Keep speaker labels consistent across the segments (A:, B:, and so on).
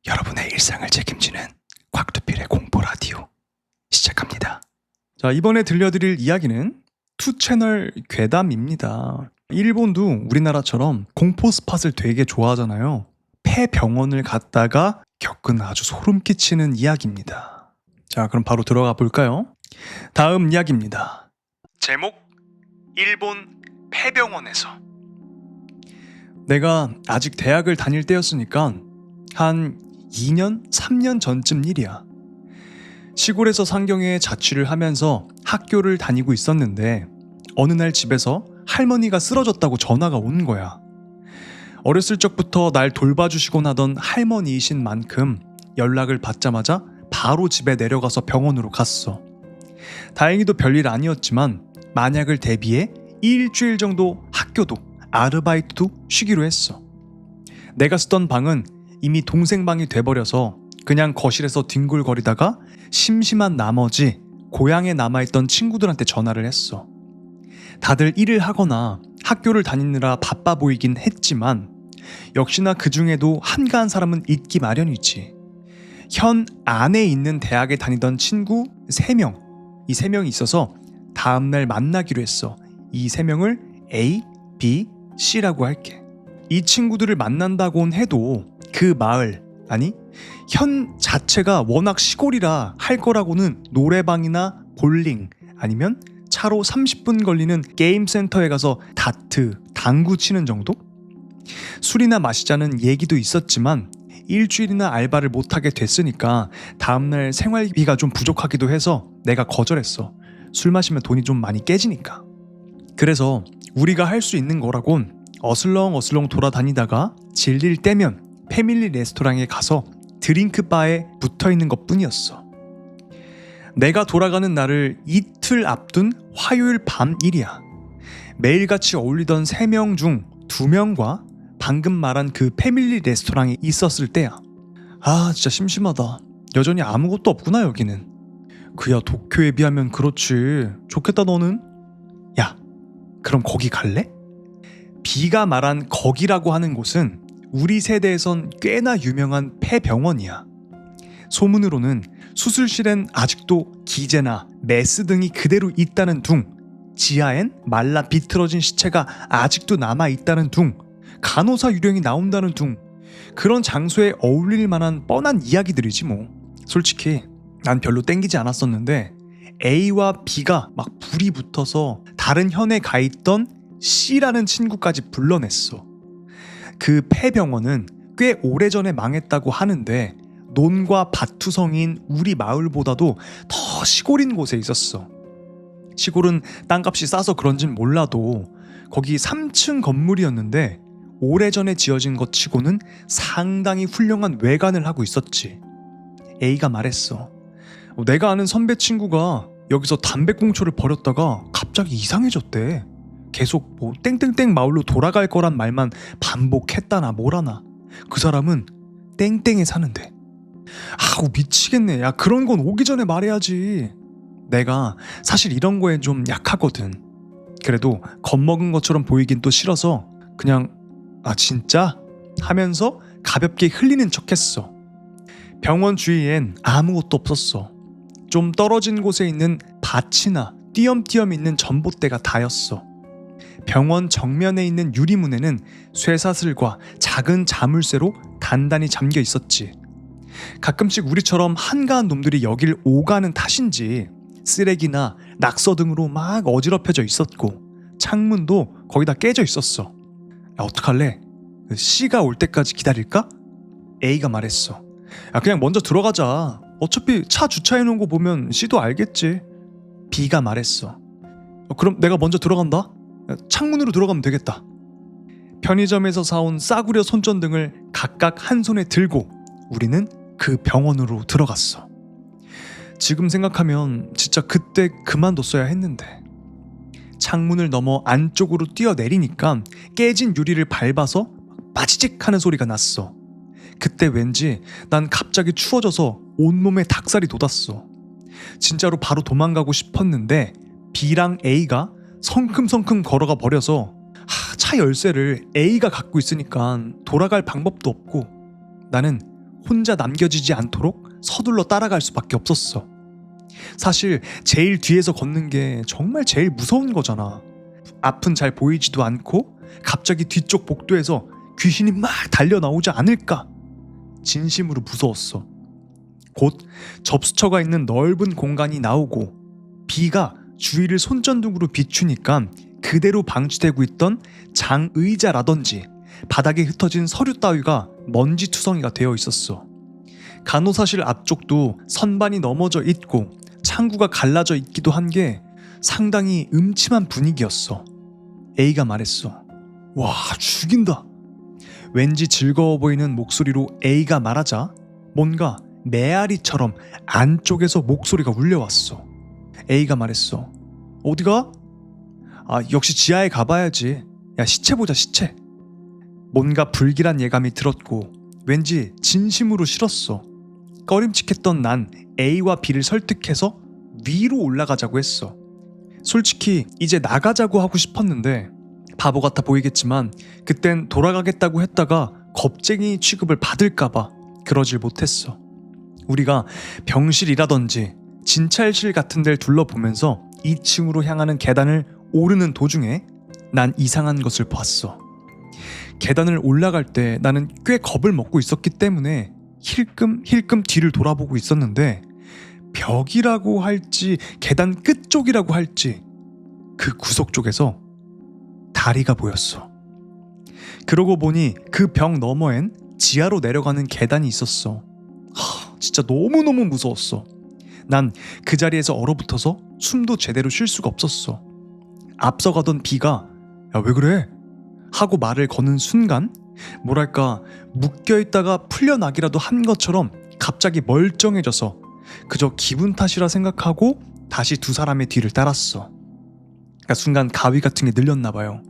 A: 여러분의 일상을 책임지는 곽두필의 공포라디오 시작합니다. 자, 이번에 들려드릴 이야기는 투채널 괴담입니다. 일본도 우리나라처럼 공포 스팟을 되게 좋아하잖아요. 폐병원을 갔다가 겪은 아주 소름 끼치는 이야기입니다. 자, 그럼 바로 들어가 볼까요? 다음 이야기입니다. 제목: 일본 폐병원에서. 내가 아직 대학을 다닐 때였으니까 한 2년, 3년 전쯤 일이야. 시골에서 상경에 자취를 하면서 학교를 다니고 있었는데 어느 날 집에서 할머니가 쓰러졌다고 전화가 온 거야. 어렸을 적부터 날 돌봐주시곤 하던 할머니이신 만큼 연락을 받자마자 바로 집에 내려가서 병원으로 갔어. 다행히도 별일 아니었지만 만약을 대비해 일주일 정도 학교도 아르바이트도 쉬기로 했어. 내가 쓰던 방은 이미 동생 방이 돼버려서 그냥 거실에서 뒹굴거리다가 심심한 나머지 고향에 남아있던 친구들한테 전화를 했어. 다들 일을 하거나 학교를 다니느라 바빠 보이긴 했지만 역시나 그 중에도 한가한 사람은 있기 마련이지. 현 안에 있는 대학에 다니던 친구 3명, 이 3명이 있어서 다음날 만나기로 했어. 이 3명을 A, B, C라고 할게. 이 친구들을 만난다곤 해도 그 마을, 아니 현 자체가 워낙 시골이라 할 거라고는 노래방이나 볼링 아니면 차로 30분 걸리는 게임 센터에 가서 다트, 당구 치는 정도? 술이나 마시자는 얘기도 있었지만 일주일이나 알바를 못하게 됐으니까 다음날 생활비가 좀 부족하기도 해서 내가 거절했어. 술 마시면 돈이 좀 많이 깨지니까. 그래서 우리가 할 수 있는 거라곤 어슬렁어슬렁 돌아다니다가 질릴 때면 패밀리 레스토랑에 가서 드링크 바에 붙어있는 것 뿐이었어. 내가 돌아가는 날을 이틀 앞둔 화요일 밤 일이야. 매일같이 어울리던 3명 중 2명과 방금 말한 그 패밀리 레스토랑에 있었을 때야. 아, 진짜 심심하다. 여전히 아무것도 없구나 여기는. 그야 도쿄에 비하면 그렇지. 좋겠다 너는. 야, 그럼 거기 갈래? B가 말한 거기라고 하는 곳은 우리 세대에선 꽤나 유명한 폐병원이야. 소문으로는 수술실엔 아직도 기재나 메스 등이 그대로 있다는 둥, 지하엔 말라 비틀어진 시체가 아직도 남아있다는 둥, 간호사 유령이 나온다는 둥, 그런 장소에 어울릴 만한 뻔한 이야기들이지 뭐. 솔직히 난 별로 땡기지 않았었는데 A와 B가 막 불이 붙어서 다른 현에 가있던 C라는 친구까지 불러냈어. 그 폐병원은 꽤 오래전에 망했다고 하는데 논과 밭투성이인 우리 마을보다도 더 시골인 곳에 있었어. 시골은 땅값이 싸서 그런진 몰라도 거기 3층 건물이었는데 오래전에 지어진 것 치고는 상당히 훌륭한 외관을 하고 있었지. A가 말했어. 내가 아는 선배 친구가 여기서 담배꽁초를 버렸다가 갑자기 이상해졌대. 계속 뭐 땡땡땡 마을로 돌아갈 거란 말만 반복했다나 뭐라나. 그 사람은 땡땡에 사는데. 아우 미치겠네. 야, 그런 건 오기 전에 말해야지. 내가 사실 이런 거에 좀 약하거든. 그래도 겁먹은 것처럼 보이긴 또 싫어서 그냥 아 진짜? 하면서 가볍게 흘리는 척했어. 병원 주위엔 아무것도 없었어. 좀 떨어진 곳에 있는 밭이나 띄엄띄엄 있는 전봇대가 다였어. 병원 정면에 있는 유리문에는 쇠사슬과 작은 자물쇠로 단단히 잠겨 있었지. 가끔씩 우리처럼 한가한 놈들이 여길 오가는 탓인지 쓰레기나 낙서 등으로 막 어지럽혀져 있었고 창문도 거의 다 깨져 있었어. 야, 어떡할래? C가 올 때까지 기다릴까? A가 말했어. 야, 그냥 먼저 들어가자. 어차피 차 주차해놓은 거 보면 C도 알겠지. B가 말했어. 그럼 내가 먼저 들어간다. 창문으로 들어가면 되겠다. 편의점에서 사온 싸구려 손전등을 각각 한 손에 들고 우리는 그 병원으로 들어갔어. 지금 생각하면 진짜 그때 그만뒀어야 했는데. 창문을 넘어 안쪽으로 뛰어내리니까 깨진 유리를 밟아서 빠지직 하는 소리가 났어. 그때 왠지 난 갑자기 추워져서 온몸에 닭살이 돋았어. 진짜로 바로 도망가고 싶었는데 B랑 A가 성큼성큼 걸어가 버려서 차 열쇠를 A가 갖고 있으니까 돌아갈 방법도 없고 나는 혼자 남겨지지 않도록 서둘러 따라갈 수밖에 없었어. 사실 제일 뒤에서 걷는 게 정말 제일 무서운 거잖아. 앞은 잘 보이지도 않고 갑자기 뒤쪽 복도에서 귀신이 막 달려나오지 않을까? 진심으로 무서웠어. 곧 접수처가 있는 넓은 공간이 나오고 비가 주위를 손전등으로 비추니까 그대로 방치되고 있던 장의자라든지 바닥에 흩어진 서류 따위가 먼지투성이가 되어 있었어. 간호사실 앞쪽도 선반이 넘어져 있고 창구가 갈라져 있기도 한 게 상당히 음침한 분위기였어. A가 말했어. 와, 죽인다. 왠지 즐거워 보이는 목소리로 A가 말하자 뭔가 메아리처럼 안쪽에서 목소리가 울려왔어. A가 말했어. 어디가? 역시 지하에 가봐야지. 야, 시체 보자, 시체. 뭔가 불길한 예감이 들었고 왠지 진심으로 싫었어. 꺼림칙했던 난 A와 B를 설득해서 위로 올라가자고 했어. 솔직히 이제 나가자고 하고 싶었는데 바보 같아 보이겠지만 그땐 돌아가겠다고 했다가 겁쟁이 취급을 받을까봐 그러질 못했어. 우리가 병실이라든지 진찰실 같은 데를 둘러보면서 2층으로 향하는 계단을 오르는 도중에 난 이상한 것을 봤어. 계단을 올라갈 때 나는 꽤 겁을 먹고 있었기 때문에 힐끔힐끔 뒤를 돌아보고 있었는데 벽이라고 할지 계단 끝쪽이라고 할지 그 구석 쪽에서 다리가 보였어. 그러고 보니 그 벽 너머엔 지하로 내려가는 계단이 있었어. 진짜 너무너무 무서웠어. 난 그 자리에서 얼어붙어서 숨도 제대로 쉴 수가 없었어. 앞서가던 B가 야, 왜 그래? 하고 말을 거는 순간 뭐랄까 묶여있다가 풀려나기라도 한 것처럼 갑자기 멀쩡해져서 그저 기분 탓이라 생각하고 다시 두 사람의 뒤를 따랐어. 그러니까 순간 가위 같은 게 늘렸나 봐요.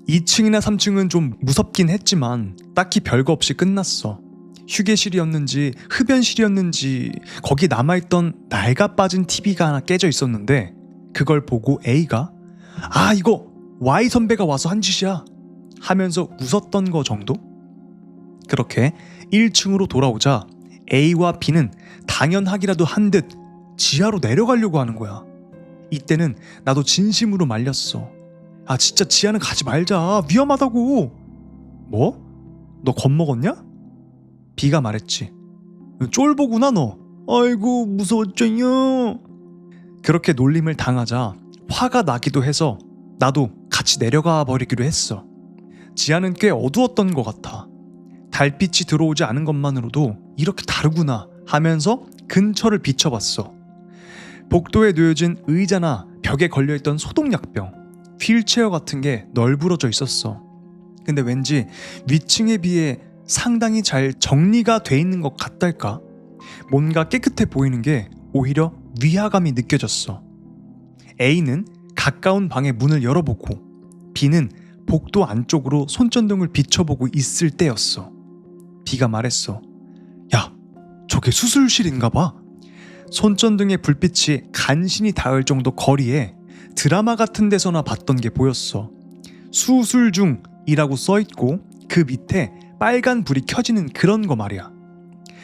A: 2층이나 3층은 좀 무섭긴 했지만 딱히 별거 없이 끝났어. 휴게실이었는지 흡연실이었는지 거기 남아있던 낡아 빠진 TV가 하나 깨져 있었는데 그걸 보고 A가 이거 Y 선배가 와서 한 짓이야 하면서 웃었던 거 정도? 그렇게 1층으로 돌아오자 A와 B는 당연하기라도 한 듯 지하로 내려가려고 하는 거야. 이때는 나도 진심으로 말렸어. 진짜 지하는 가지 말자. 위험하다고. 뭐? 너 겁먹었냐? B가 말했지. 쫄보구나 너. 아이고 무서웠죠요. 그렇게 놀림을 당하자 화가 나기도 해서 나도 같이 내려가 버리기로 했어. 지하는 꽤 어두웠던 것 같아. 달빛이 들어오지 않은 것만으로도 이렇게 다르구나 하면서 근처를 비춰봤어. 복도에 놓여진 의자나 벽에 걸려있던 소독약병, 휠체어 같은 게 널브러져 있었어. 근데 왠지 위층에 비해 상당히 잘 정리가 돼 있는 것 같달까? 뭔가 깨끗해 보이는 게 오히려 위화감이 느껴졌어. A는 가까운 방의 문을 열어보고 B는 복도 안쪽으로 손전등을 비춰보고 있을 때였어. B가 말했어. 야, 저게 수술실인가 봐. 손전등의 불빛이 간신히 닿을 정도 거리에 드라마 같은 데서나 봤던 게 보였어. 수술 중이라고 써있고 그 밑에 빨간 불이 켜지는 그런 거 말이야.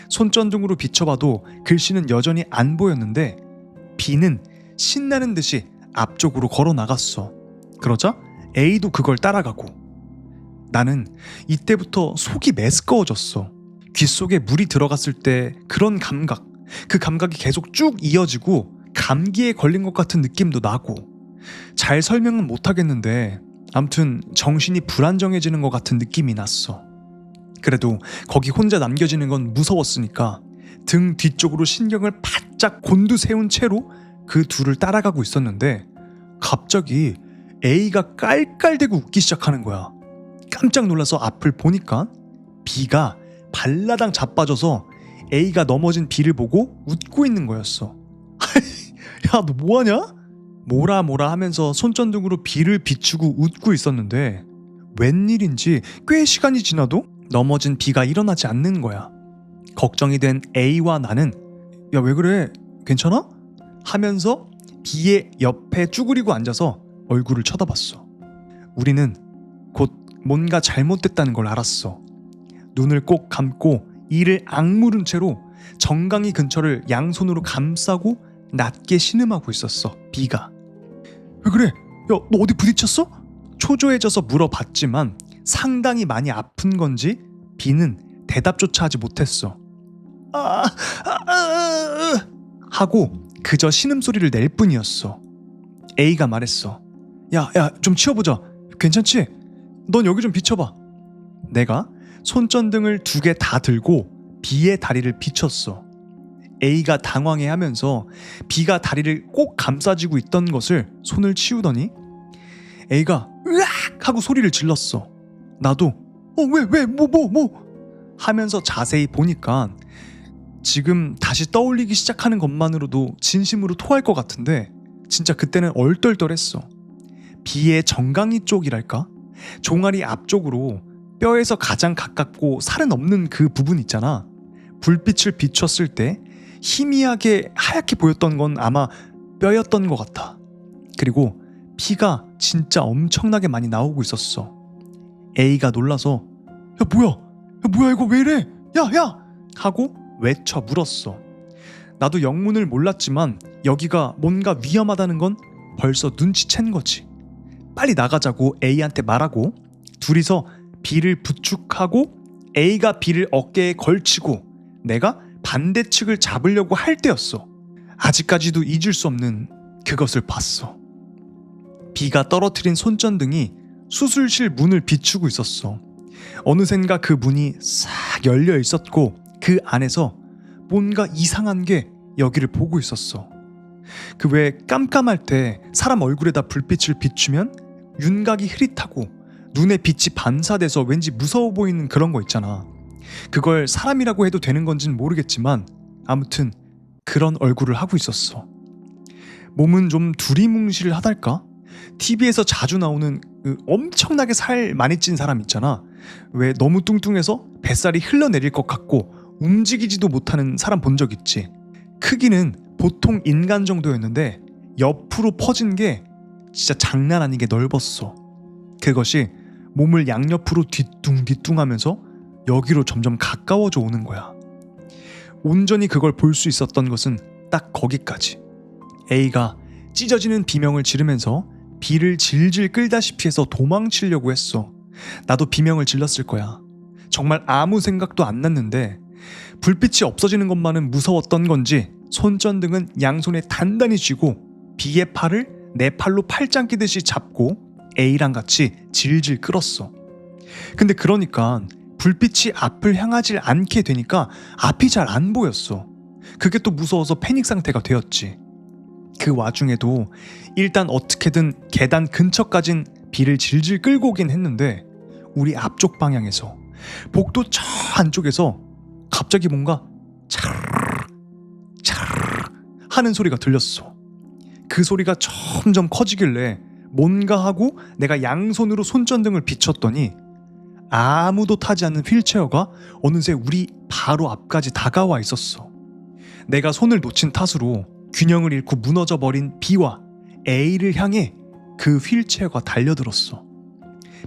A: 손전등으로 비춰봐도 글씨는 여전히 안 보였는데 B는 신나는 듯이 앞쪽으로 걸어 나갔어. 그러자 A도 그걸 따라가고 나는 이때부터 속이 메스꺼워졌어. 귓속에 물이 들어갔을 때 그런 감각, 그 감각이 계속 쭉 이어지고 감기에 걸린 것 같은 느낌도 나고 잘 설명은 못하겠는데 암튼 정신이 불안정해지는 것 같은 느낌이 났어. 그래도 거기 혼자 남겨지는 건 무서웠으니까 등 뒤쪽으로 신경을 바짝 곤두세운 채로 그 둘을 따라가고 있었는데 갑자기 A가 깔깔대고 웃기 시작하는 거야. 깜짝 놀라서 앞을 보니까 B가 발라당 자빠져서 A가 넘어진 B를 보고 웃고 있는 거였어. 야, 너 뭐하냐? 뭐라 하면서 손전등으로 B를 비추고 웃고 있었는데 웬일인지 꽤 시간이 지나도 넘어진 B가 일어나지 않는 거야. 걱정이 된 A와 나는 야, 왜 그래? 괜찮아? 하면서 B의 옆에 쭈그리고 앉아서 얼굴을 쳐다봤어. 우리는 곧 뭔가 잘못됐다는 걸 알았어. 눈을 꼭 감고 이를 악물은 채로 정강이 근처를 양손으로 감싸고 낮게 신음하고 있었어. B가. 왜 그래? 야, 너 어디 부딪혔어? 초조해져서 물어봤지만 상당히 많이 아픈 건지 B는 대답조차 하지 못했어. 하고 그저 신음소리를 낼 뿐이었어. A가 말했어. 야, 좀 치워보자. 괜찮지? 넌 여기 좀 비춰봐. 내가 손전등을 2개 다 들고 B의 다리를 비췄어. A가 당황해하면서 B가 다리를 꼭 감싸쥐고 있던 것을 손을 치우더니 A가 으악! 하고 소리를 질렀어. 나도 왜 뭐 하면서 자세히 보니까 지금 다시 떠올리기 시작하는 것만으로도 진심으로 토할 것 같은데 진짜 그때는 얼떨떨했어. B의 정강이 쪽이랄까? 종아리 앞쪽으로 뼈에서 가장 가깝고 살은 없는 그 부분 있잖아. 불빛을 비췄을 때 희미하게 하얗게 보였던 건 아마 뼈였던 것 같아. 그리고 피가 진짜 엄청나게 많이 나오고 있었어. A가 놀라서 뭐야 이거 왜 이래? 야! 하고 외쳐 물었어. 나도 영문을 몰랐지만 여기가 뭔가 위험하다는 건 벌써 눈치챈 거지. 빨리 나가자고 A한테 말하고 둘이서 B를 부축하고 A가 B를 어깨에 걸치고 내가 반대측을 잡으려고 할 때였어. 아직까지도 잊을 수 없는 그것을 봤어. B가 떨어뜨린 손전등이 수술실 문을 비추고 있었어. 어느샌가 그 문이 싹 열려 있었고 그 안에서 뭔가 이상한 게 여기를 보고 있었어. 그 왜 깜깜할 때 사람 얼굴에다 불빛을 비추면 윤곽이 흐릿하고 눈에 빛이 반사돼서 왠지 무서워 보이는 그런 거 있잖아. 그걸 사람이라고 해도 되는 건진 모르겠지만 아무튼 그런 얼굴을 하고 있었어. 몸은 좀 두리뭉실하달까? TV에서 자주 나오는 엄청나게 살 많이 찐 사람 있잖아. 왜 너무 뚱뚱해서 뱃살이 흘러내릴 것 같고 움직이지도 못하는 사람 본 적 있지? 크기는 보통 인간 정도였는데 옆으로 퍼진 게 진짜 장난 아니게 넓었어. 그것이 몸을 양옆으로 뒤뚱뒤뚱하면서 여기로 점점 가까워져 오는 거야. 온전히 그걸 볼 수 있었던 것은 딱 거기까지. A가 찢어지는 비명을 지르면서 B를 질질 끌다시피 해서 도망치려고 했어. 나도 비명을 질렀을 거야. 정말 아무 생각도 안 났는데 불빛이 없어지는 것만은 무서웠던 건지 손전등은 양손에 단단히 쥐고 B의 팔을 내 팔로 팔짱 끼듯이 잡고 A랑 같이 질질 끌었어. 근데 그러니까 불빛이 앞을 향하지 않게 되니까 앞이 잘 안 보였어. 그게 또 무서워서 패닉 상태가 되었지. 그 와중에도 일단 어떻게든 계단 근처까진 B를 질질 끌고 오긴 했는데 우리 앞쪽 방향에서 복도 저 안쪽에서 갑자기 뭔가 차르르 하는 소리가 들렸어. 그 소리가 점점 커지길래 뭔가 하고 내가 양손으로 손전등을 비췄더니 아무도 타지 않는 휠체어가 어느새 우리 바로 앞까지 다가와 있었어. 내가 손을 놓친 탓으로 균형을 잃고 무너져 버린 B와 A를 향해 그 휠체어가 달려들었어.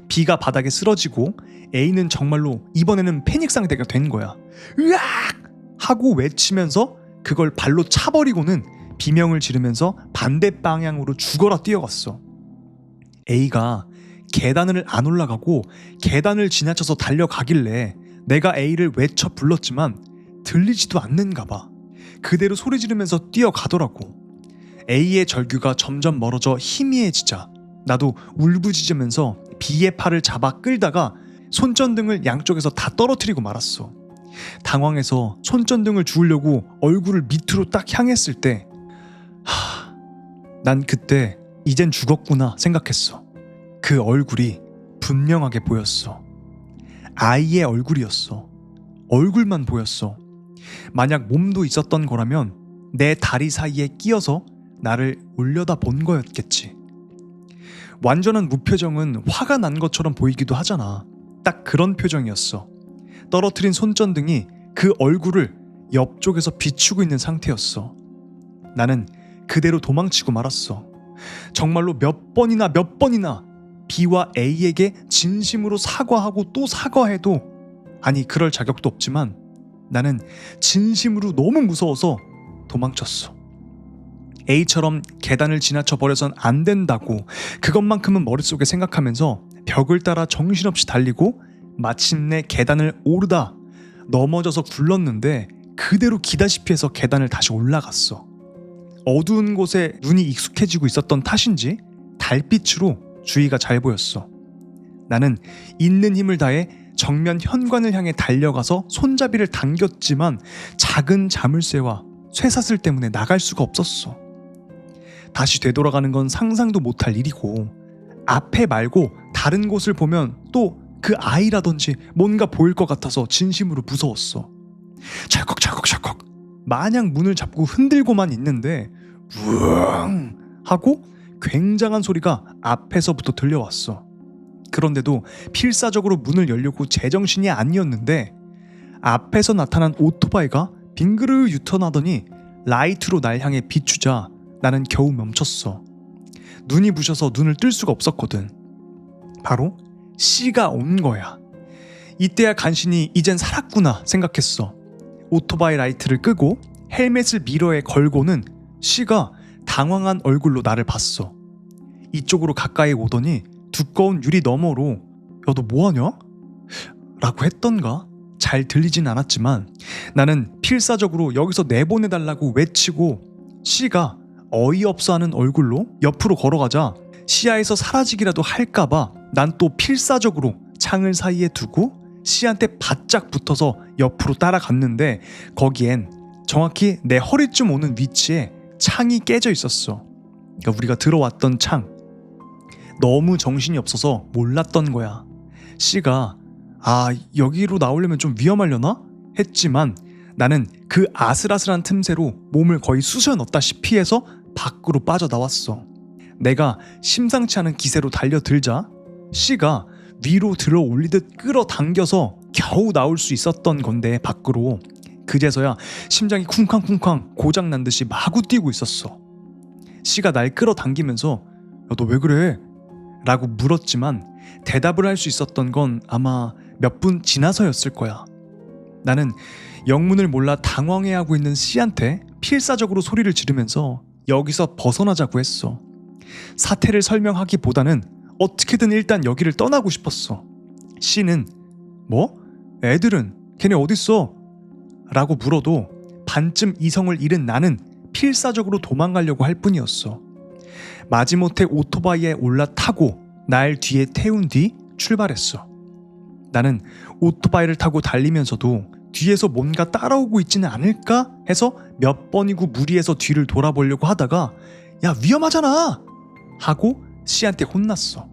A: B가 바닥에 쓰러지고 A는 정말로 이번에는 패닉 상태가 된 거야. 으악! 하고 외치면서 그걸 발로 차버리고는 비명을 지르면서 반대 방향으로 죽어라 뛰어갔어. A가 계단을 안 올라가고 계단을 지나쳐서 달려가길래 내가 A를 외쳐 불렀지만 들리지도 않는가 봐. 그대로 소리 지르면서 뛰어가더라고. A의 절규가 점점 멀어져 희미해지자 나도 울부짖으면서 B의 팔을 잡아 끌다가 손전등을 양쪽에서 다 떨어뜨리고 말았어. 당황해서 손전등을 주우려고 얼굴을 밑으로 딱 향했을 때 난 그때 이젠 죽었구나 생각했어. 그 얼굴이 분명하게 보였어. 아이의 얼굴이었어. 얼굴만 보였어. 만약 몸도 있었던 거라면 내 다리 사이에 끼어서 나를 올려다 본 거였겠지. 완전한 무표정은 화가 난 것처럼 보이기도 하잖아. 딱 그런 표정이었어. 떨어뜨린 손전등이 그 얼굴을 옆쪽에서 비추고 있는 상태였어. 나는 그대로 도망치고 말았어. 정말로 몇 번이나 B와 A에게 진심으로 사과하고 또 사과해도 아니 그럴 자격도 없지만 나는 진심으로 너무 무서워서 도망쳤어. A처럼 계단을 지나쳐 버려선 안 된다고 그것만큼은 머릿속에 생각하면서 벽을 따라 정신없이 달리고 마침내 계단을 오르다 넘어져서 굴렀는데 그대로 기다시피 해서 계단을 다시 올라갔어. 어두운 곳에 눈이 익숙해지고 있었던 탓인지 달빛으로 주위가 잘 보였어. 나는 있는 힘을 다해 정면 현관을 향해 달려가서 손잡이를 당겼지만 작은 자물쇠와 쇠사슬 때문에 나갈 수가 없었어. 다시 되돌아가는 건 상상도 못할 일이고 앞에 말고 다른 곳을 보면 또 그 아이라든지 뭔가 보일 것 같아서 진심으로 무서웠어. 찰컥찰컥찰컥 마냥 문을 잡고 흔들고만 있는데 우엉 하고 굉장한 소리가 앞에서부터 들려왔어. 그런데도 필사적으로 문을 열려고 제정신이 아니었는데 앞에서 나타난 오토바이가 빙그르 유턴하더니 라이트로 날 향해 비추자 나는 겨우 멈췄어. 눈이 부셔서 눈을 뜰 수가 없었거든. 바로 C가 온 거야. 이때야 간신히 이젠 살았구나 생각했어. 오토바이 라이트를 끄고 헬멧을 미러에 걸고는 C가 당황한 얼굴로 나를 봤어. 이쪽으로 가까이 오더니 두꺼운 유리 너머로 야, 너 뭐하냐? 라고 했던가? 잘 들리진 않았지만 나는 필사적으로 여기서 내보내달라고 외치고 C가 어이없어하는 얼굴로 옆으로 걸어가자 시야에서 사라지기라도 할까봐 난 또 필사적으로 창을 사이에 두고 C한테 바짝 붙어서 옆으로 따라갔는데 거기엔 정확히 내 허리쯤 오는 위치에 창이 깨져 있었어. 그러니까 우리가 들어왔던 창. 너무 정신이 없어서 몰랐던 거야. C가 여기로 나오려면 좀 위험하려나? 했지만 나는 그 아슬아슬한 틈새로 몸을 거의 쑤셔 넣다시피 해서 밖으로 빠져나왔어. 내가 심상치 않은 기세로 달려들자 C가 위로 들어 올리듯 끌어당겨서 겨우 나올 수 있었던 건데 밖으로 그제서야 심장이 쿵쾅쿵쾅 고장난 듯이 마구 뛰고 있었어. C가 날 끌어당기면서 야, 너 왜 그래? 라고 물었지만 대답을 할 수 있었던 건 아마 몇 분 지나서였을 거야. 나는 영문을 몰라 당황해하고 있는 C한테 필사적으로 소리를 지르면서 여기서 벗어나자고 했어. 사태를 설명하기보다는 어떻게든 일단 여기를 떠나고 싶었어. C는 뭐? 애들은? 걔네 어딨어? 라고 물어도 반쯤 이성을 잃은 나는 필사적으로 도망가려고 할 뿐이었어. 마지못해 오토바이에 올라타고 날 뒤에 태운 뒤 출발했어. 나는 오토바이를 타고 달리면서도 뒤에서 뭔가 따라오고 있지는 않을까 해서 몇 번이고 무리해서 뒤를 돌아보려고 하다가 야 위험하잖아! 하고 C한테 혼났어.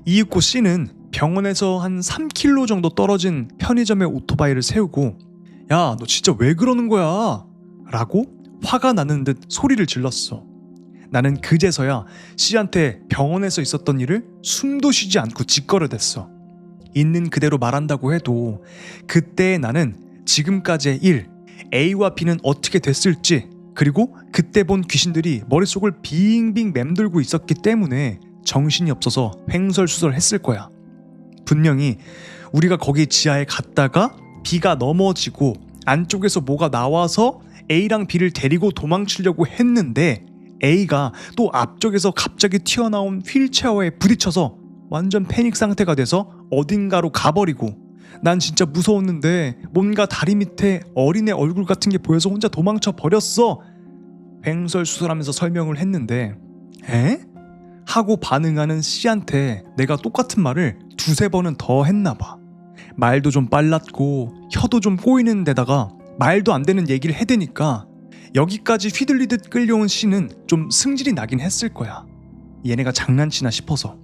A: 이윽고 C는 병원에서 한 3km 정도 떨어진 편의점에 오토바이를 세우고 야 너 진짜 왜 그러는 거야? 라고 화가 나는 듯 소리를 질렀어. 나는 그제서야 C한테 병원에서 있었던 일을 숨도 쉬지 않고 짓거려댔어. 있는 그대로 말한다고 해도 그때의 나는 지금까지의 일, A와 B는 어떻게 됐을지 그리고 그때 본 귀신들이 머릿속을 빙빙 맴돌고 있었기 때문에 정신이 없어서 횡설수설했을 거야. 분명히 우리가 거기 지하에 갔다가 B가 넘어지고 안쪽에서 뭐가 나와서 A랑 B를 데리고 도망치려고 했는데 A가 또 앞쪽에서 갑자기 튀어나온 휠체어에 부딪혀서 완전 패닉 상태가 돼서 어딘가로 가버리고 난 진짜 무서웠는데 뭔가 다리 밑에 어린애 얼굴 같은 게 보여서 혼자 도망쳐 버렸어. 횡설수설하면서 설명을 했는데 에? 하고 반응하는 C한테 내가 똑같은 말을 두세 번은 더 했나봐. 말도 좀 빨랐고 혀도 좀 꼬이는 데다가 말도 안 되는 얘기를 해대니까 여기까지 휘둘리듯 끌려온 C는 좀 승질이 나긴 했을 거야. 얘네가 장난치나 싶어서.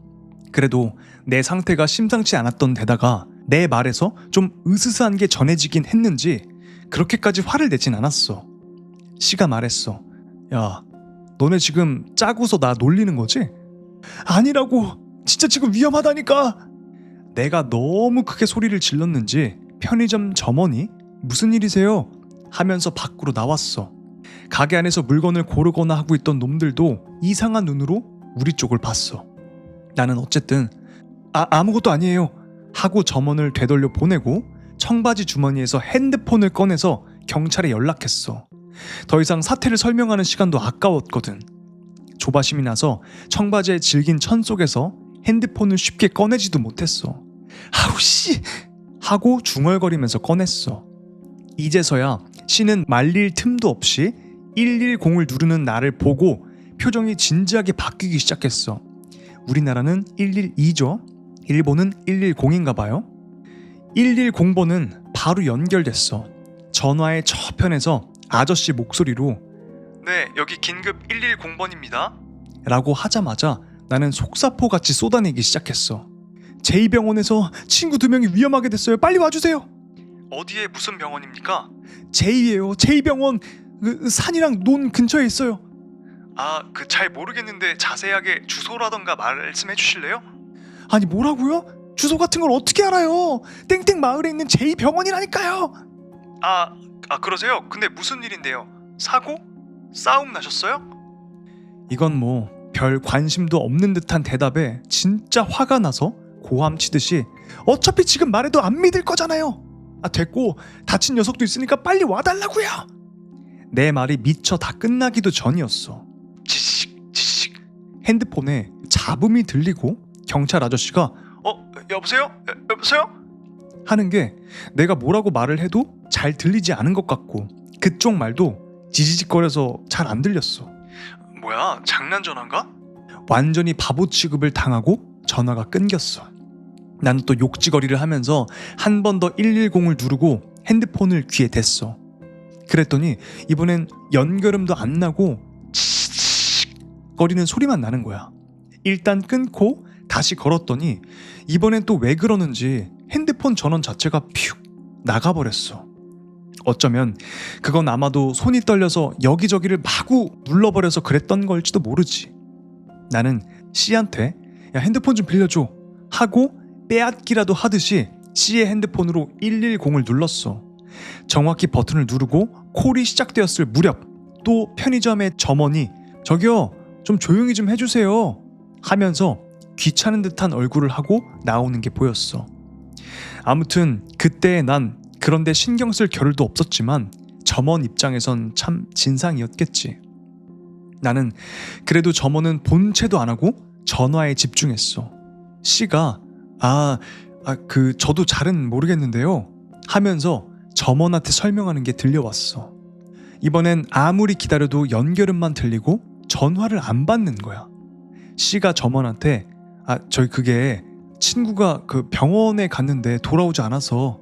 A: 그래도 내 상태가 심상치 않았던 데다가 내 말에서 좀 으스스한 게 전해지긴 했는지 그렇게까지 화를 내진 않았어. C가 말했어. 야, 너네 지금 짜고서 나 놀리는 거지? 아니라고. 진짜 지금 위험하다니까. 내가 너무 크게 소리를 질렀는지 편의점 점원이 무슨 일이세요? 하면서 밖으로 나왔어. 가게 안에서 물건을 고르거나 하고 있던 놈들도 이상한 눈으로 우리 쪽을 봤어. 나는 어쨌든 아무것도 아니에요 하고 점원을 되돌려 보내고 청바지 주머니에서 핸드폰을 꺼내서 경찰에 연락했어. 더 이상 사태를 설명하는 시간도 아까웠거든. 조바심이 나서 청바지에 질긴 천 속에서 핸드폰을 쉽게 꺼내지도 못했어. 아우 씨! 하고 중얼거리면서 꺼냈어. 이제서야 씨는 말릴 틈도 없이 110을 누르는 나를 보고 표정이 진지하게 바뀌기 시작했어. 우리나라는 112죠. 일본은 110인가 봐요. 110번은 바로 연결됐어. 전화의 저편에서 아저씨 목소리로 네, 여기 긴급 110번입니다 라고 하자마자 나는 속사포같이 쏟아내기 시작했어. 제2병원에서 친구 2명이 위험하게 됐어요. 빨리 와주세요. 어디에 무슨 병원입니까? 제2예요. 제2병원 그 산이랑 논 근처에 있어요. 아, 그 잘 모르겠는데 자세하게 주소라던가 말씀해 주실래요? 아니 뭐라고요? 주소 같은 걸 어떻게 알아요? 땡땡 마을에 있는 제2병원이라니까요. 아 그러세요? 근데 무슨 일인데요? 사고? 싸움 나셨어요? 이건 뭐 별 관심도 없는 듯한 대답에 진짜 화가 나서 고함치듯이 어차피 지금 말해도 안 믿을 거잖아요. 아 됐고 다친 녀석도 있으니까 빨리 와달라고요. 내 말이 미처 다 끝나기도 전이었어. 지식 핸드폰에 잡음이 들리고 경찰 아저씨가 여보세요? 여보세요? 하는 게 내가 뭐라고 말을 해도 잘 들리지 않은 것 같고 그쪽 말도 지지직거려서 잘 안 들렸어. 뭐야 장난 전화인가? 완전히 바보 취급을 당하고 전화가 끊겼어. 난 또 욕지거리를 하면서 한 번 더 110을 누르고 핸드폰을 귀에 댔어. 그랬더니 이번엔 연결음도 안 나고 치치치 거리는 소리만 나는 거야. 일단 끊고 다시 걸었더니 이번엔 또 왜 그러는지 핸드폰 전원 자체가 퓨 나가버렸어. 어쩌면 그건 아마도 손이 떨려서 여기저기를 마구 눌러버려서 그랬던 걸지도 모르지. 나는 C한테 야 핸드폰 좀 빌려줘 하고 빼앗기라도 하듯이 C의 핸드폰으로 110을 눌렀어. 정확히 버튼을 누르고 콜이 시작되었을 무렵 또 편의점의 점원이 저기요 좀 조용히 좀 해주세요 하면서 귀찮은 듯한 얼굴을 하고 나오는 게 보였어. 아무튼 그때 난 그런데 신경 쓸 겨를도 없었지만 점원 입장에선 참 진상이었겠지. 나는 그래도 점원은 본체도 안 하고 전화에 집중했어. C가 저도 잘은 모르겠는데요 하면서 점원한테 설명하는 게 들려왔어. 이번엔 아무리 기다려도 연결음만 들리고 전화를 안 받는 거야. C가 점원한테 저희 그게 친구가 그 병원에 갔는데 돌아오지 않아서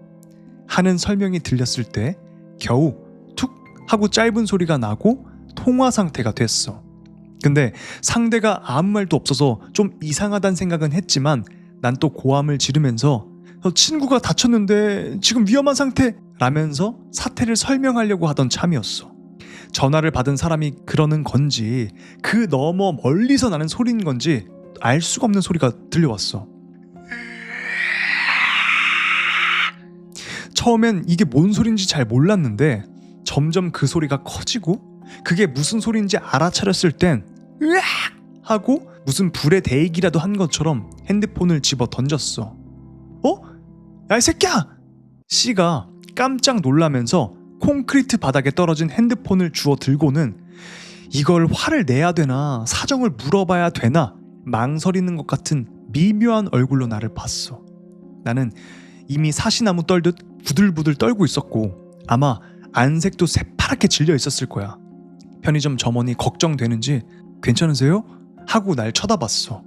A: 하는 설명이 들렸을 때 겨우 툭 하고 짧은 소리가 나고 통화 상태가 됐어. 근데 상대가 아무 말도 없어서 좀 이상하단 생각은 했지만 난 또 고함을 지르면서 친구가 다쳤는데 지금 위험한 상태 라면서 사태를 설명하려고 하던 참이었어. 전화를 받은 사람이 그러는 건지 그 너머 멀리서 나는 소리인 건지 알 수가 없는 소리가 들려왔어. 처음엔 이게 뭔 소린지 잘 몰랐는데 점점 그 소리가 커지고 그게 무슨 소린지 알아차렸을 땐 으악! 하고 무슨 불에 대기라도 한 것처럼 핸드폰을 집어 던졌어. 야 이 새끼야! C가 깜짝 놀라면서 콘크리트 바닥에 떨어진 핸드폰을 주워 들고는 이걸 화를 내야 되나 사정을 물어봐야 되나 망설이는 것 같은 미묘한 얼굴로 나를 봤어. 나는 이미 사시나무 떨듯 부들부들 떨고 있었고 아마 안색도 새파랗게 질려 있었을 거야. 편의점 점원이 걱정되는지 괜찮으세요? 하고 날 쳐다봤어.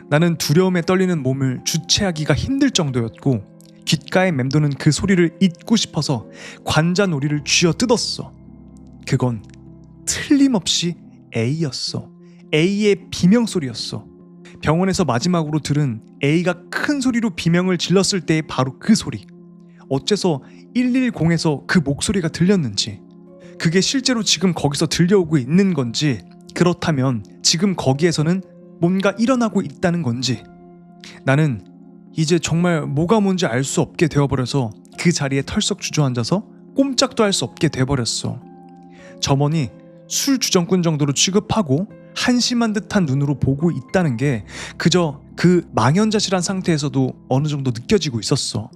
A: 나는 두려움에 떨리는 몸을 주체하기가 힘들 정도였고 귓가에 맴도는 그 소리를 잊고 싶어서 관자놀이를 쥐어뜯었어. 그건 틀림없이 A였어. A의 비명소리였어. 병원에서 마지막으로 들은 A가 큰 소리로 비명을 질렀을 때의 바로 그 소리. 어째서 110에서 그 목소리가 들렸는지, 그게 실제로 지금 거기서 들려오고 있는 건지, 그렇다면 지금 거기에서는 뭔가 일어나고 있다는 건지. 나는 이제 정말 뭐가 뭔지 알 수 없게 되어버려서 그 자리에 털썩 주저앉아서 꼼짝도 할 수 없게 돼버렸어. 점원이 술 주정꾼 정도로 취급하고 한심한 듯한 눈으로 보고 있다는 게 그저 그 망연자실한 상태에서도 어느 정도 느껴지고 있었어.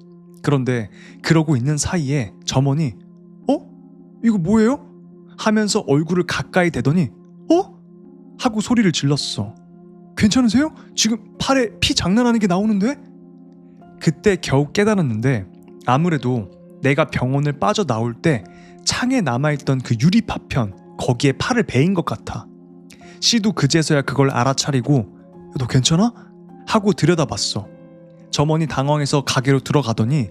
A: 그런데 그러고 있는 사이에 점원이 어? 이거 뭐예요? 하면서 얼굴을 가까이 대더니 어? 하고 소리를 질렀어. 괜찮으세요? 지금 팔에 피 장난하는 게 나오는데? 그때 겨우 깨달았는데 아무래도 내가 병원을 빠져나올 때 창에 남아있던 그 유리 파편 거기에 팔을 베인 것 같아. 씨도 그제서야 그걸 알아차리고 너 괜찮아? 하고 들여다봤어. 점원이 당황해서 가게로 들어가더니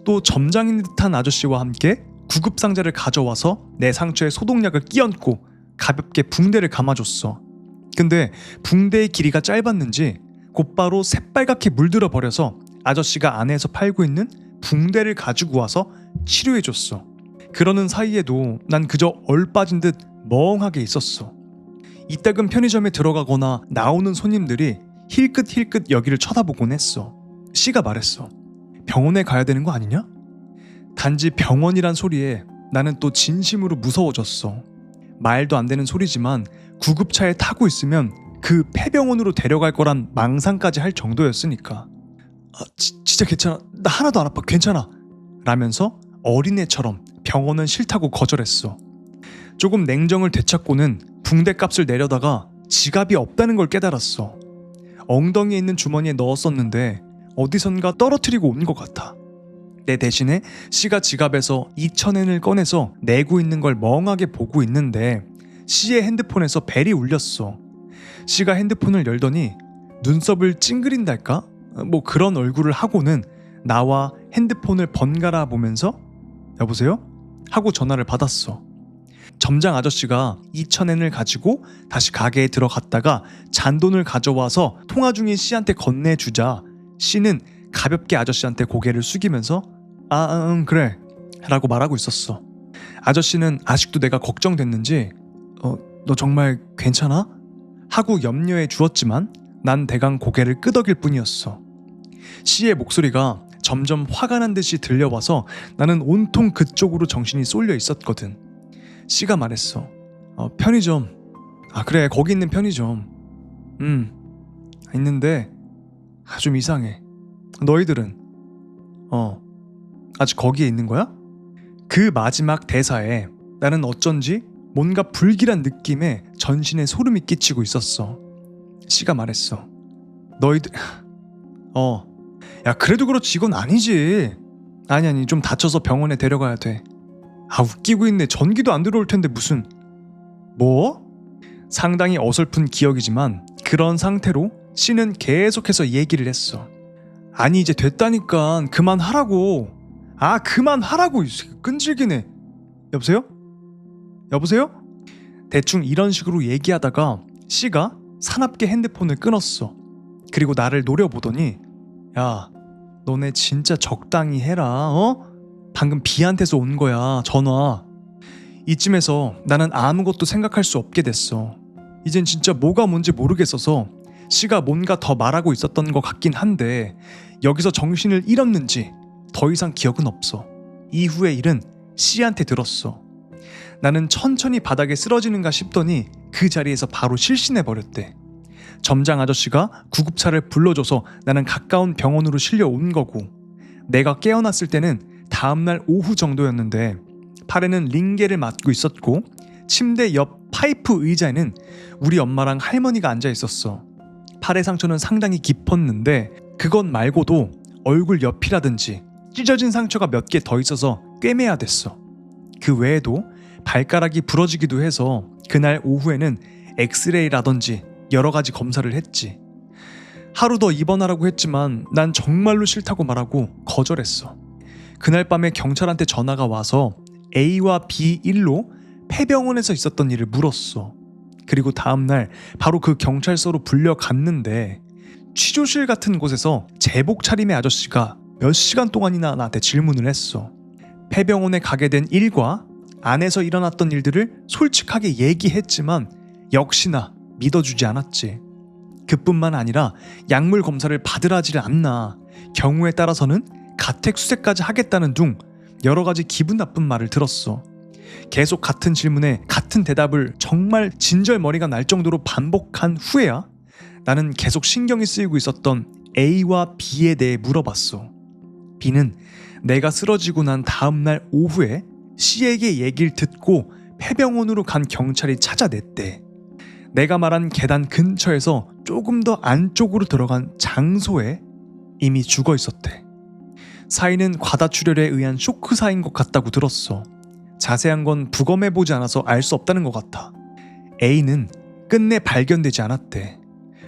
A: 또 점장인 듯한 아저씨와 함께 구급상자를 가져와서 내 상처에 소독약을 끼얹고 가볍게 붕대를 감아줬어. 근데 붕대의 길이가 짧았는지 곧바로 새빨갛게 물들어 버려서 아저씨가 안에서 팔고 있는 붕대를 가지고 와서 치료해줬어. 그러는 사이에도 난 그저 얼빠진 듯 멍하게 있었어. 이따금 편의점에 들어가거나 나오는 손님들이 힐끗힐끗 여기를 쳐다보곤 했어. 씨가 말했어. 병원에 가야 되는 거 아니냐? 단지 병원이란 소리에 나는 또 진심으로 무서워졌어. 말도 안 되는 소리지만 구급차에 타고 있으면 그 폐병원으로 데려갈 거란 망상까지 할 정도였으니까. 진짜 괜찮아. 나 하나도 안 아파. 괜찮아. 라면서 어린애처럼 병원은 싫다고 거절했어. 조금 냉정을 되찾고는 붕대값을 내려다가 지갑이 없다는 걸 깨달았어. 엉덩이에 있는 주머니에 넣었었는데 어디선가 떨어뜨리고 온 것 같아. 내 대신에 씨가 지갑에서 2,000엔을 꺼내서 내고 있는 걸 멍하게 보고 있는데 씨의 핸드폰에서 벨이 울렸어. 씨가 핸드폰을 열더니 눈썹을 찡그린달까? 뭐 그런 얼굴을 하고는 나와 핸드폰을 번갈아 보면서 여보세요? 하고 전화를 받았어. 점장 아저씨가 2,000엔을 가지고 다시 가게에 들어갔다가 잔돈을 가져와서 통화 중인 씨한테 건네주자 씨는 가볍게 아저씨한테 고개를 숙이면서 그래 라고 말하고 있었어. 아저씨는 아직도 내가 걱정됐는지 너 정말 괜찮아? 하고 염려해 주었지만 난 대강 고개를 끄덕일 뿐이었어. 씨의 목소리가 점점 화가 난 듯이 들려와서 나는 온통 그쪽으로 정신이 쏠려 있었거든. 씨가 말했어. 편의점. 그래 거기 있는 편의점. 있는데 좀 이상해. 너희들은? 아직 거기에 있는 거야? 그 마지막 대사에 나는 어쩐지 뭔가 불길한 느낌에 전신에 소름이 끼치고 있었어. 씨가 말했어. 너희들... 야 그래도 그렇지 이건 아니지. 아니 좀 다쳐서 병원에 데려가야 돼. 웃기고 있네. 전기도 안 들어올 텐데 무슨... 뭐? 상당히 어설픈 기억이지만 그런 상태로 씨는 계속해서 얘기를 했어. 아니 이제 됐다니까 그만하라고. 그만하라고. 끈질기네. 여보세요? 여보세요? 대충 이런 식으로 얘기하다가 씨가 사납게 핸드폰을 끊었어. 그리고 나를 노려보더니 야 너네 진짜 적당히 해라. 방금 비한테서 온 거야 전화. 이쯤에서 나는 아무것도 생각할 수 없게 됐어. 이젠 진짜 뭐가 뭔지 모르겠어서 씨가 뭔가 더 말하고 있었던 것 같긴 한데 여기서 정신을 잃었는지 더 이상 기억은 없어. 이후의 일은 씨한테 들었어. 나는 천천히 바닥에 쓰러지는가 싶더니 그 자리에서 바로 실신해버렸대. 점장 아저씨가 구급차를 불러줘서 나는 가까운 병원으로 실려온 거고 내가 깨어났을 때는 다음날 오후 정도였는데 팔에는 링게를 맞고 있었고 침대 옆 파이프 의자에는 우리 엄마랑 할머니가 앉아 있었어. 팔의 상처는 상당히 깊었는데 그것 말고도 얼굴 옆이라든지 찢어진 상처가 몇 개 더 있어서 꿰매야 됐어. 그 외에도 발가락이 부러지기도 해서 그날 오후에는 엑스레이라든지 여러 가지 검사를 했지. 하루 더 입원하라고 했지만 난 정말로 싫다고 말하고 거절했어. 그날 밤에 경찰한테 전화가 와서 A와 B1로 폐병원에서 있었던 일을 물었어. 그리고 다음날 바로 그 경찰서로 불려갔는데 취조실 같은 곳에서 제복 차림의 아저씨가 몇 시간 동안이나 나한테 질문을 했어. 폐병원에 가게 된 일과 안에서 일어났던 일들을 솔직하게 얘기했지만 역시나 믿어주지 않았지. 그뿐만 아니라 약물 검사를 받으라지를 않나, 경우에 따라서는 가택수색까지 하겠다는 둥 여러 가지 기분 나쁜 말을 들었어. 계속 같은 질문에 같은 대답을 정말 진절머리가 날 정도로 반복한 후에야 나는 계속 신경이 쓰이고 있었던 A와 B에 대해 물어봤어. B는 내가 쓰러지고 난 다음날 오후에 C에게 얘기를 듣고 폐병원으로 간 경찰이 찾아냈대. 내가 말한 계단 근처에서 조금 더 안쪽으로 들어간 장소에 이미 죽어 있었대. 사인은 과다출혈에 의한 쇼크사인 것 같다고 들었어. 자세한 건 부검해보지 않아서 알 수 없다는 것 같아. A는 끝내 발견되지 않았대.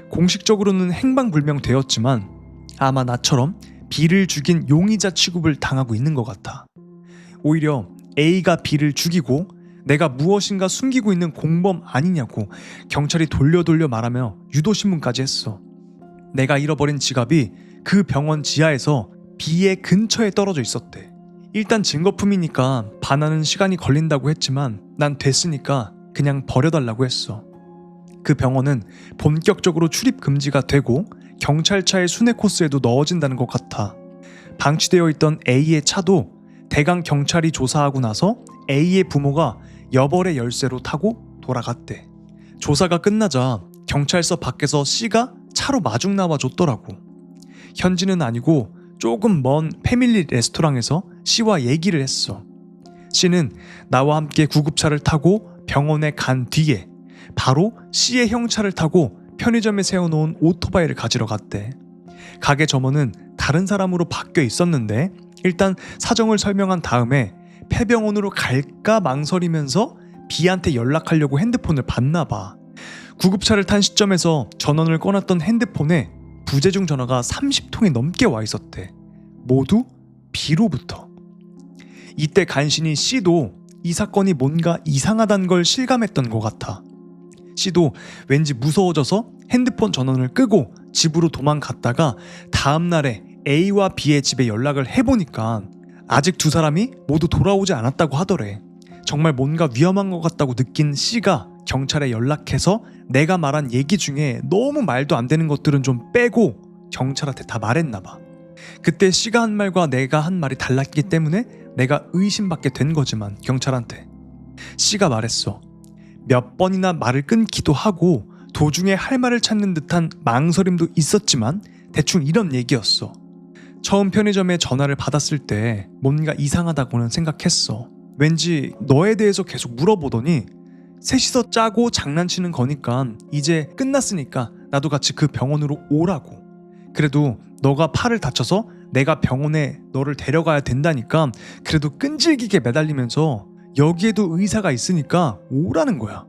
A: 공식적으로는 행방불명되었지만 아마 나처럼 B를 죽인 용의자 취급을 당하고 있는 것 같아. 오히려 A가 B를 죽이고 내가 무엇인가 숨기고 있는 공범 아니냐고 경찰이 돌려 말하며 유도신문까지 했어. 내가 잃어버린 지갑이 그 병원 지하에서 B의 근처에 떨어져 있었대. 일단 증거품이니까 반환은 시간이 걸린다고 했지만 난 됐으니까 그냥 버려달라고 했어. 그 병원은 본격적으로 출입 금지가 되고 경찰차의 순회 코스에도 넣어진다는 것 같아. 방치되어 있던 A의 차도 대강 경찰이 조사하고 나서 A의 부모가 여벌의 열쇠로 타고 돌아갔대. 조사가 끝나자 경찰서 밖에서 C가 차로 마중 나와줬더라고. 현지는 아니고 조금 먼 패밀리 레스토랑에서 C와 얘기를 했어. C는 나와 함께 구급차를 타고 병원에 간 뒤에 바로 C의 형차를 타고 편의점에 세워놓은 오토바이를 가지러 갔대. 가게 점원은 다른 사람으로 바뀌어 있었는데 일단 사정을 설명한 다음에 폐병원으로 갈까 망설이면서 B한테 연락하려고 핸드폰을 받나봐. 구급차를 탄 시점에서 전원을 꺼놨던 핸드폰에 부재중 전화가 30통이 넘게 와 있었대. 모두 B로부터. 이때 간신히 C도 이 사건이 뭔가 이상하단 걸 실감했던 것 같아. C도 왠지 무서워져서 핸드폰 전원을 끄고 집으로 도망갔다가 다음날에 A와 B의 집에 연락을 해보니까 아직 두 사람이 모두 돌아오지 않았다고 하더래. 정말 뭔가 위험한 것 같다고 느낀 C가 경찰에 연락해서 내가 말한 얘기 중에 너무 말도 안 되는 것들은 좀 빼고 경찰한테 다 말했나봐. 그때 C가 한 말과 내가 한 말이 달랐기 때문에 내가 의심받게 된 거지만 경찰한테 C가 말했어. 몇 번이나 말을 끊기도 하고 도중에 할 말을 찾는 듯한 망설임도 있었지만 대충 이런 얘기였어. 처음 편의점에 전화를 받았을 때 뭔가 이상하다고는 생각했어. 왠지 너에 대해서 계속 물어보더니 셋이서 짜고 장난치는 거니까 이제 끝났으니까 나도 같이 그 병원으로 오라고. 그래도 너가 팔을 다쳐서 내가 병원에 너를 데려가야 된다니까 그래도 끈질기게 매달리면서 여기에도 의사가 있으니까 오라는 거야.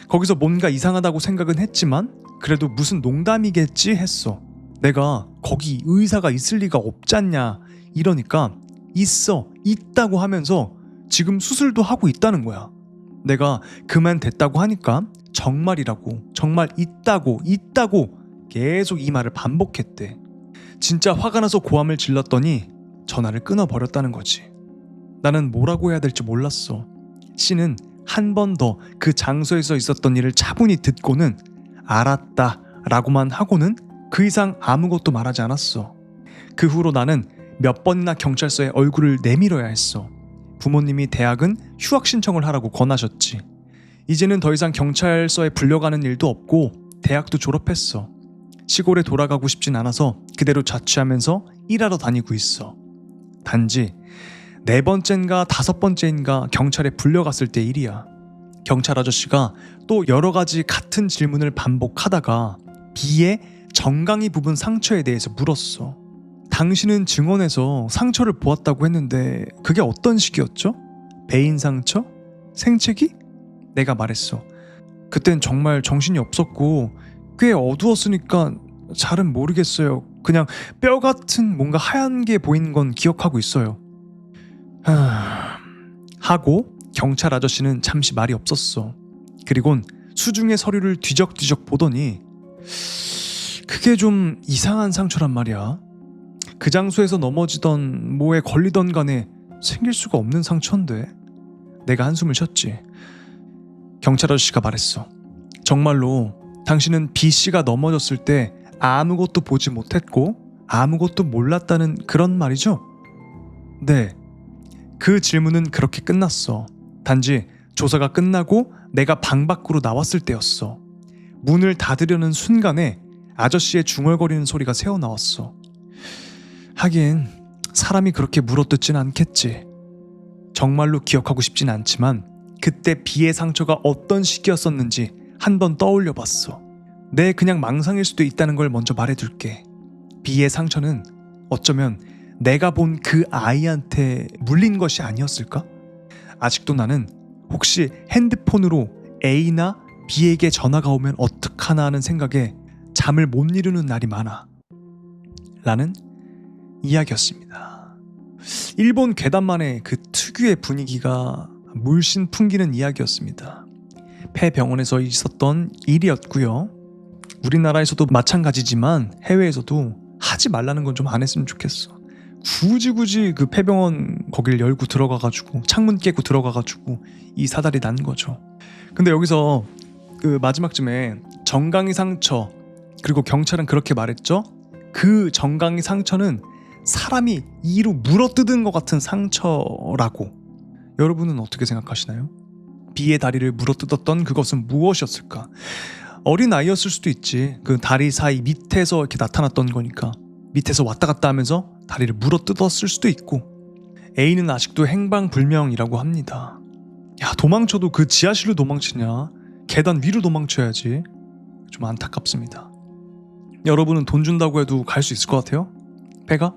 A: 거기서 뭔가 이상하다고 생각은 했지만 그래도 무슨 농담이겠지 했어. 내가 거기 의사가 있을 리가 없잖냐 이러니까 있다고 하면서 지금 수술도 하고 있다는 거야. 내가 그만 됐다고 하니까 정말이라고, 정말 있다고 계속 이 말을 반복했대. 진짜 화가 나서 고함을 질렀더니 전화를 끊어버렸다는 거지. 나는 뭐라고 해야 될지 몰랐어. C는 한 번 더 그 장소에서 있었던 일을 차분히 듣고는 알았다 라고만 하고는 그 이상 아무것도 말하지 않았어. 그 후로 나는 몇 번이나 경찰서에 얼굴을 내밀어야 했어. 부모님이 대학은 휴학 신청을 하라고 권하셨지. 이제는 더 이상 경찰서에 불려가는 일도 없고 대학도 졸업했어. 시골에 돌아가고 싶진 않아서 그대로 자취하면서 일하러 다니고 있어. 단지 4번째인가 5번째인가 경찰에 불려갔을 때 일이야. 경찰 아저씨가 또 여러 가지 같은 질문을 반복하다가 B의 정강이 부분 상처에 대해서 물었어. 당신은 증언에서 상처를 보았다고 했는데 그게 어떤 식이었죠? 배인 상처? 생채기? 내가 말했어. 그땐 정말 정신이 없었고 꽤 어두웠으니까 잘은 모르겠어요. 그냥 뼈 같은 뭔가 하얀 게 보이는 건 기억하고 있어요. 하고 경찰 아저씨는 잠시 말이 없었어. 그리곤 수중의 서류를 뒤적뒤적 보더니 그게 좀 이상한 상처란 말이야. 그 장소에서 넘어지던 뭐에 걸리던 간에 생길 수가 없는 상처인데. 내가 한숨을 쉬었지. 경찰 아저씨가 말했어. 정말로 당신은 B씨가 넘어졌을 때 아무것도 보지 못했고 아무것도 몰랐다는 그런 말이죠? 네. 그 질문은 그렇게 끝났어. 단지 조사가 끝나고 내가 방 밖으로 나왔을 때였어. 문을 닫으려는 순간에 아저씨의 중얼거리는 소리가 새어나왔어. 하긴 사람이 그렇게 물어뜯진 않겠지. 정말로 기억하고 싶진 않지만 그때 B의 상처가 어떤 시기였었는지 한번 떠올려 봤어. 내 그냥 망상일 수도 있다는 걸 먼저 말해둘게. B의 상처는 어쩌면 내가 본 그 아이한테 물린 것이 아니었을까? 아직도 나는 혹시 핸드폰으로 A나 B에게 전화가 오면 어떡하나 하는 생각에 잠을 못 이루는 날이 많아. 라는 이야기였습니다. 일본 괴담만의 그 특유의 분위기가 물씬 풍기는 이야기였습니다. 폐병원에서 있었던 일이었고요. 우리나라에서도 마찬가지지만 해외에서도 하지 말라는 건 좀 안 했으면 좋겠어. 굳이 그 폐병원 거길 열고 들어가가지고 창문 깨고 들어가가지고 이 사달이 난 거죠. 근데 여기서 그 마지막쯤에 정강이 상처, 그리고 경찰은 그렇게 말했죠. 그 정강이 상처는 사람이 이로 물어뜯은 것 같은 상처라고. 여러분은 어떻게 생각하시나요? B의 다리를 물어뜯었던 그것은 무엇이었을까? 어린 아이였을 수도 있지. 그 다리 사이 밑에서 이렇게 나타났던 거니까. 밑에서 왔다 갔다 하면서 다리를 물어뜯었을 수도 있고. A는 아직도 행방불명이라고 합니다. 야, 도망쳐도 그 지하실로 도망치냐? 계단 위로 도망쳐야지. 좀 안타깝습니다. 여러분은 돈 준다고 해도 갈 수 있을 것 같아요? 배가?